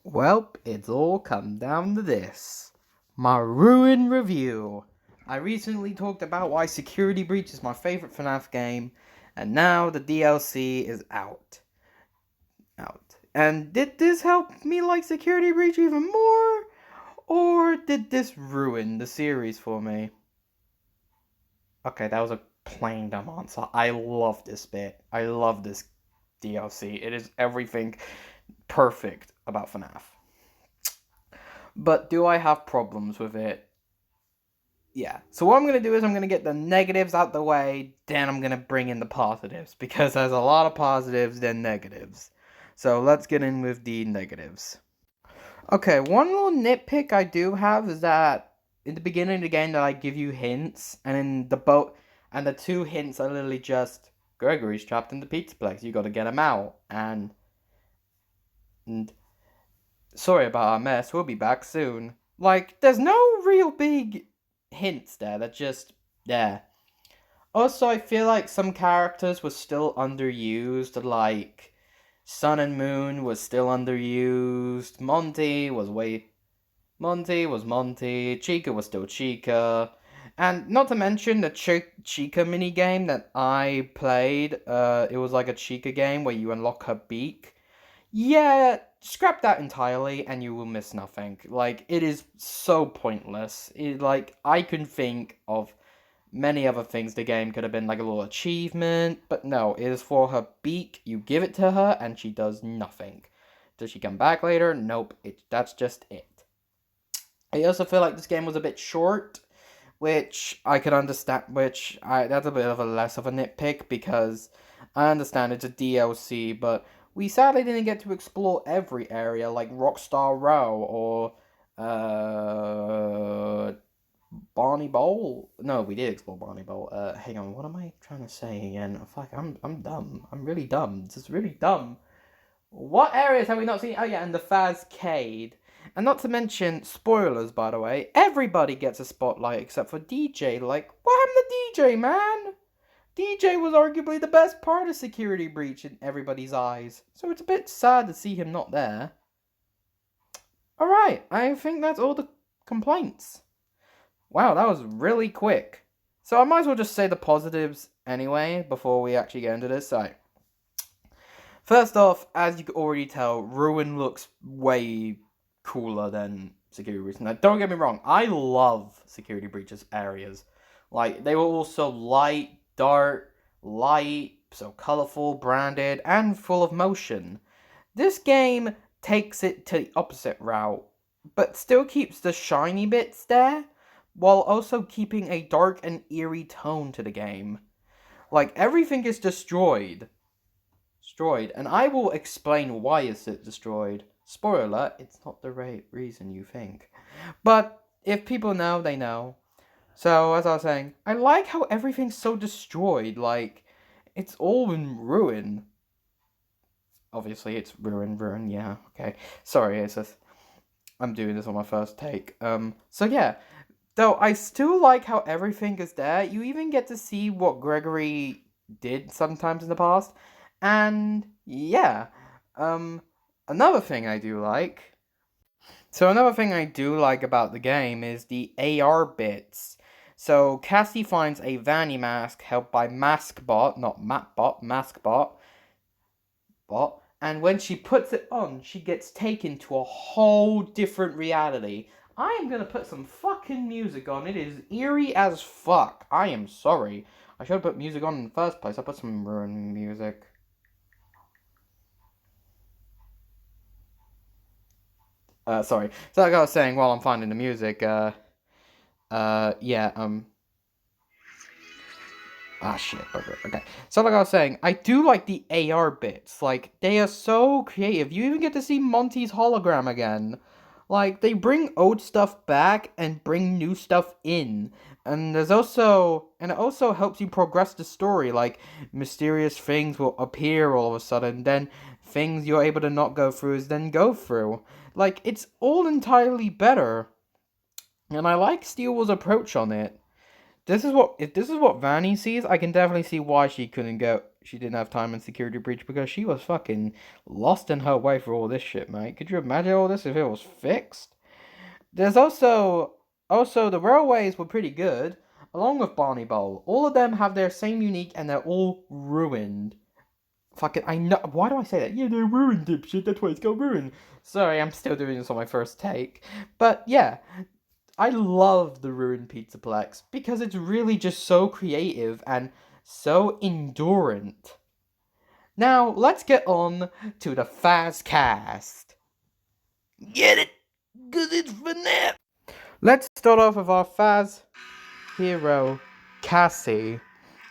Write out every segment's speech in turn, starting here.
Well, it's all come down to this. My Ruin review. I recently talked about why Security Breach is my favorite FNAF game, and now the DLC is out. And did this help me like Security Breach even more? Or did this ruin the series for me? Okay, that was a plain dumb answer. I love this bit. I love this DLC. It is everything perfect about FNAF. But do I have problems with it? Yeah. So what I'm going to do is I'm going to get the negatives out the way, then I'm going to bring in the positives, because there's a lot of positives than negatives. So let's get in with the negatives. Okay, one little nitpick I do have is that in the beginning of the game that I give you hints, and in the boat, and the two hints are literally just, Gregory's trapped in the pizza place, you gotta get him out, and sorry about our mess, we'll be back soon. Like, there's no real big hints there, they're just there. Also, I feel like some characters were still underused, like Sun and Moon was still underused, Monty was Monty, Chica was still Chica, and not to mention the Chica minigame that I played, it was like a Chica game where you unlock her beak. Yeah, scrap that entirely and you will miss nothing. Like, it is so pointless. I can think of many other things the game could have been like a little achievement, but no, it is for her beak. You give it to her and she does nothing. Does she come back later? Nope, that's just it. I also feel like this game was a bit short, which I could understand, that's a bit of a less of a nitpick, because I understand it's a DLC, but we sadly didn't get to explore every area, like Rockstar Row, or, Barney Bowl? No, we did explore Barney Bowl. Hang on, what am I trying to say again? Fuck, I'm dumb. I'm really dumb. This is really dumb. What areas have we not seen? Oh yeah, and the Fazcade. And not to mention, spoilers by the way, everybody gets a spotlight except for DJ. Like, what happened to DJ, man? DJ was arguably the best part of Security Breach in everybody's eyes. So it's a bit sad to see him not there. Alright, I think that's all the complaints. Wow, that was really quick. So I might as well just say the positives anyway, before we actually get into this. So, first off, as you can already tell, Ruin looks way cooler than Security Breach. Now, don't get me wrong, I love Security Breach's areas. Like, they were all so light, dark, light, so colorful, branded, and full of motion. This game takes it to the opposite route, but still keeps the shiny bits there, while also keeping a dark and eerie tone to the game. Like, everything is destroyed, and I will explain why is it destroyed. Spoiler alert, it's not the right reason you think. But if people know, they know. So, as I was saying, I like how everything's so destroyed, like, it's all in ruin. Obviously, it's ruin, yeah, okay. Sorry, it's just, I'm doing this on my first take. So yeah, though I still like how everything is there. You even get to see what Gregory did sometimes in the past. And yeah, another thing I do like. So another thing I do like about the game is the AR bits. So Cassie finds a Vanny mask helped by Maskbot, not Mapbot, Maskbot. And when she puts it on, she gets taken to a whole different reality. I am gonna put some fucking music on. It is eerie as fuck. I am sorry. I should have put music on in the first place. I put some Ruin music. Sorry. So like I was saying while I'm finding the music, yeah, shit, okay. So like I was saying, I do like the AR bits. Like, they are so creative. You even get to see Monty's hologram again. Like, they bring old stuff back and bring new stuff in. And it also helps you progress the story. Like, mysterious things will appear all of a sudden, then things you're able to not go through is then go through. Like, it's all entirely better. And I like Steel's approach on it. If this is what Vanny sees, I can definitely see why she didn't have time in Security Breach because she was fucking lost in her way for all this shit, mate. Could you imagine all this if it was fixed? There's also the railways were pretty good, along with Barney Bowl. All of them have their same unique and they're all ruined. Fucking, I know. Why do I say that? Yeah, they're ruined, dipshit. That's why it's called ruined. Sorry, I'm still doing this on my first take. But yeah, I love the ruined Pizzaplex because it's really just so creative and so endurant. Now, let's get on to the fast cast. Get it? Because it's fnaf. Let's start off with our Faz hero, Cassie.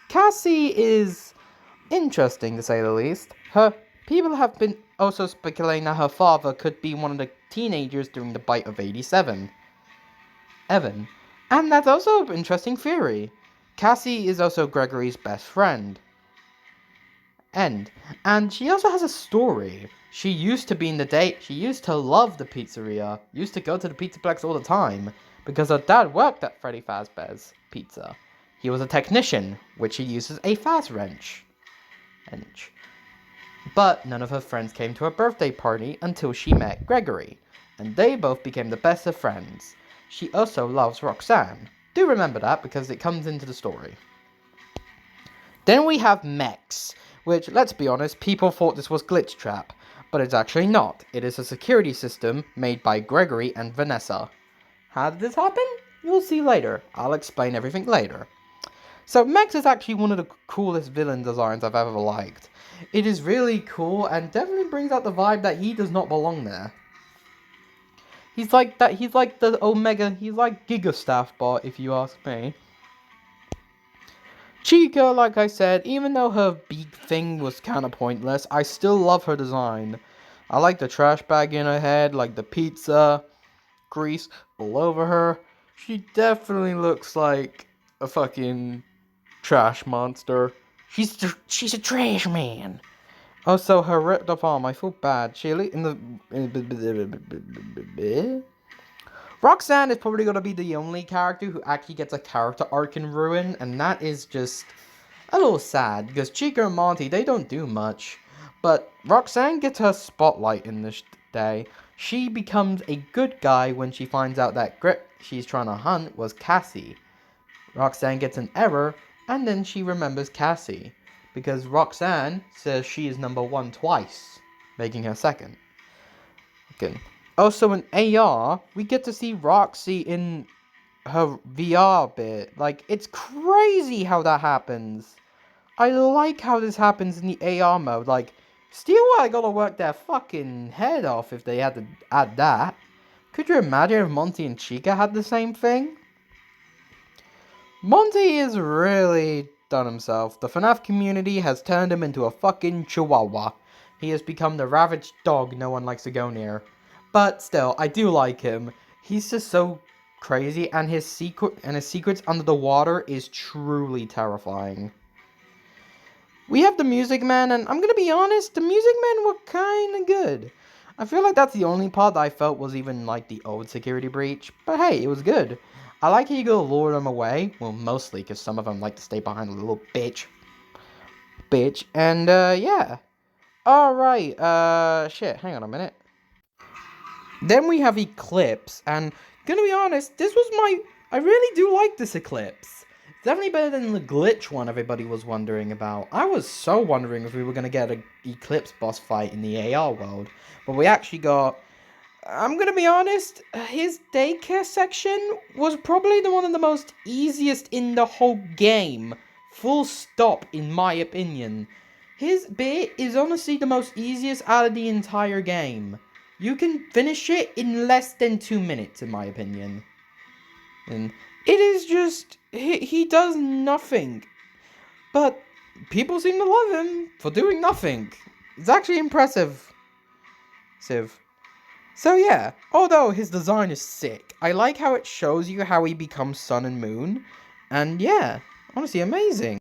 Cassie is interesting to say the least. People have been also speculating that her father could be one of the teenagers during the bite of 87. Evan. And that's also an interesting theory. Cassie is also Gregory's best friend. And she also has a story. She used to be in the date. She used to love the pizzeria. Used to go to the Pizzaplex all the time because her dad worked at Freddy Fazbear's Pizza. He was a technician, which he uses a Faz wrench. But none of her friends came to her birthday party until she met Gregory, and they both became the best of friends. She also loves Roxanne. Do remember that because it comes into the story. Then we have Mex, which, let's be honest, people thought this was Glitch Trap, but it's actually not. It is a security system made by Gregory and Vanessa. How did this happen? You'll see later. I'll explain everything later. So Mex is actually one of the coolest villain designs I've ever liked. It is really cool and definitely brings out the vibe that he does not belong there. He's like the Omega, he's like Giga Staff Bot if you ask me. Chica, like I said, even though her beak thing was kinda pointless, I still love her design. I like the trash bag in her head, like the pizza, grease all over her. She definitely looks like a fucking trash monster. She's a trash man. Also, her ripped up arm, I feel bad. Roxanne is probably going to be the only character who actually gets a character arc in Ruin, and that is just a little sad, because Chica and Monty, they don't do much. But Roxanne gets her spotlight in this day. She becomes a good guy when she finds out that Grit she's trying to hunt was Cassie. Roxanne gets an error, and then she remembers Cassie, because Roxanne says she is number 1 twice, making her second. Okay. Also in AR, we get to see Roxy in her VR bit. Like, it's crazy how that happens. I like how this happens in the AR mode. Like, Steelwire gotta work their fucking head off if they had to add that. Could you imagine if Monty and Chica had the same thing? Monty is really done himself. The FNAF community has turned him into a fucking chihuahua. He has become the ravaged dog no one likes to go near. But still, I do like him. He's just so crazy, and his secrets under the water is truly terrifying. We have the Music Man, and I'm gonna be honest, the Music Men were kinda good. I feel like that's the only part that I felt was even like the old Security Breach, but hey, it was good. I like how you go lure them away, well, mostly because some of them like to stay behind a little bitch, and yeah. Alright, shit, hang on a minute. Then we have Eclipse, and gonna be honest, I really do like this Eclipse. It's definitely better than the Glitch one everybody was wondering about. I was so wondering if we were gonna get an Eclipse boss fight in the AR world, but we actually got, I'm gonna be honest, his daycare section was probably one of the most easiest in the whole game. Full stop, in my opinion. His bit is honestly the most easiest out of the entire game. You can finish it in less than 2 minutes, in my opinion. And it is just, he does nothing. But people seem to love him for doing nothing. It's actually impressive. So yeah, although his design is sick, I like how it shows you how he becomes Sun and Moon. And yeah, honestly amazing.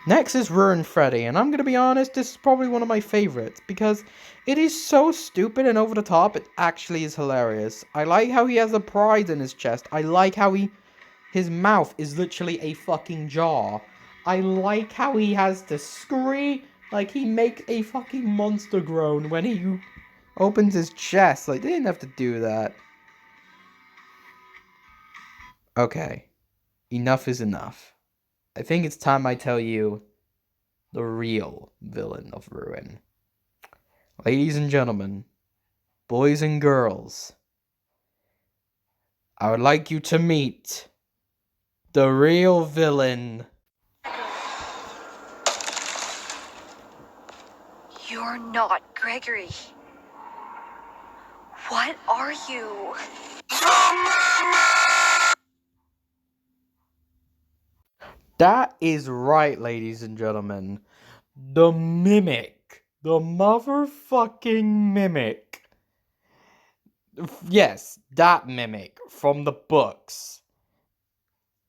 Next is Ruin Freddy, and I'm gonna be honest, this is probably one of my favorites, because it is so stupid and over the top, it actually is hilarious. I like how he has a pride in his chest. I like how his mouth is literally a fucking jaw. I like how he has to scream, like he makes a fucking monster groan when he opens his chest. Like, they didn't have to do that. Okay, enough is enough. I think it's time I tell you the real villain of Ruin. Ladies and gentlemen, boys and girls, I would like you to meet the real villain. You're not Gregory. What are you? That is right, ladies and gentlemen. The Mimic. The motherfucking Mimic. Yes, that Mimic from the books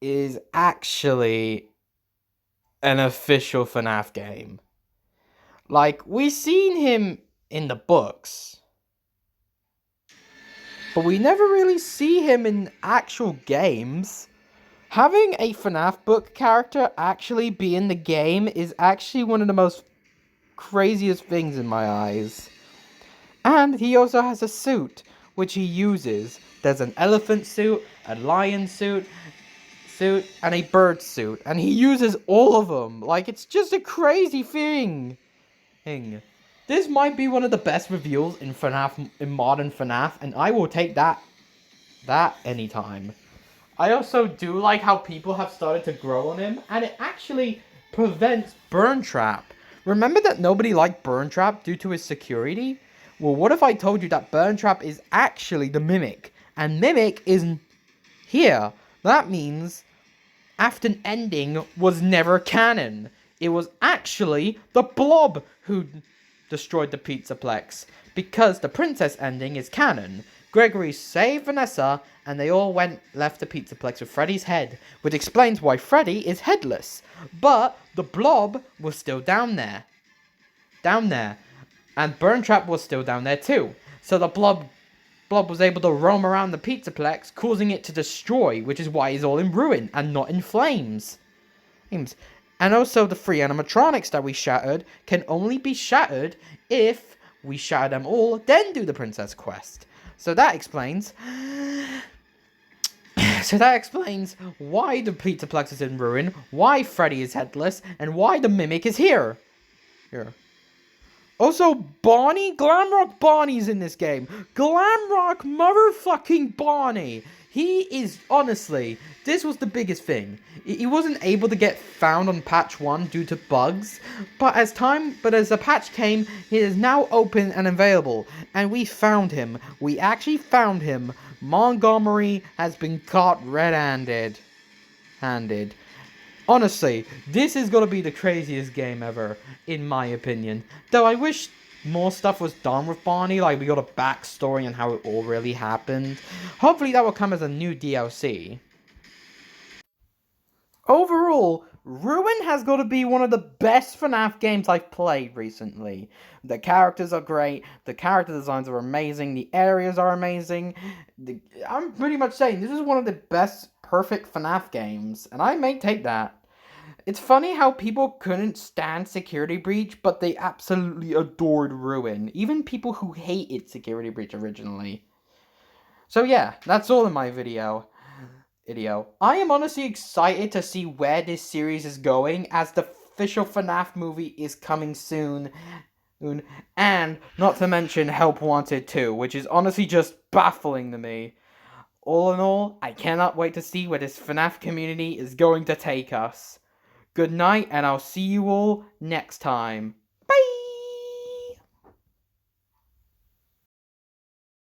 is actually an official FNAF game. Like, we seen him in the books, but we never really see him in actual games. Having a FNAF book character actually be in the game is actually one of the most craziest things in my eyes. And he also has a suit, which he uses. There's an elephant suit, a lion suit, and a bird suit. And he uses all of them. Like, it's just a crazy thing. This might be one of the best reveals in FNAF, in modern FNAF, and I will take that anytime. I also do like how people have started to grow on him, and it actually prevents Burn Trap. Remember that nobody liked Burn Trap due to his security? Well, what if I told you that Burn Trap is actually the Mimic, and Mimic is here? That means Afton Ending was never canon. It was actually the Blob who destroyed the Pizzaplex, because the Princess Ending is canon. Gregory saved Vanessa, and they all left the Pizzaplex with Freddy's head, which explains why Freddy is headless. But the Blob was still down there. And Burn Trap was still down there too. So the Blob was able to roam around the Pizzaplex, causing it to destroy, which is why he's all in ruin and not in flames. And also the 3 animatronics that we shattered can only be shattered if we shatter them all, then do the princess quest. So that explains why the Pizzaplex is in ruin, why Freddy is headless, and why the Mimic is here. Also, Glamrock Barney's in this game. Glamrock motherfucking Barney. He is, honestly, this was the biggest thing. He wasn't able to get found on patch 1 due to bugs, but as the patch came, he is now open and available, and we found him. We actually found him. Montgomery has been caught red-handed. Honestly, this is gonna be the craziest game ever, in my opinion. Though I wish more stuff was done with Barney, like we got a backstory on how it all really happened. Hopefully that will come as a new DLC. Overall, Ruin has got to be one of the best FNAF games I've played recently. The characters are great, the character designs are amazing, the areas are amazing. I'm pretty much saying this is one of the best perfect FNAF games, and I may take that. It's funny how people couldn't stand Security Breach, but they absolutely adored Ruin. Even people who hated Security Breach originally. So yeah, that's all in my video. I am honestly excited to see where this series is going, as the official FNAF movie is coming soon. And not to mention Help Wanted 2, which is honestly just baffling to me. All in all, I cannot wait to see where this FNAF community is going to take us. Good night, and I'll see you all next time.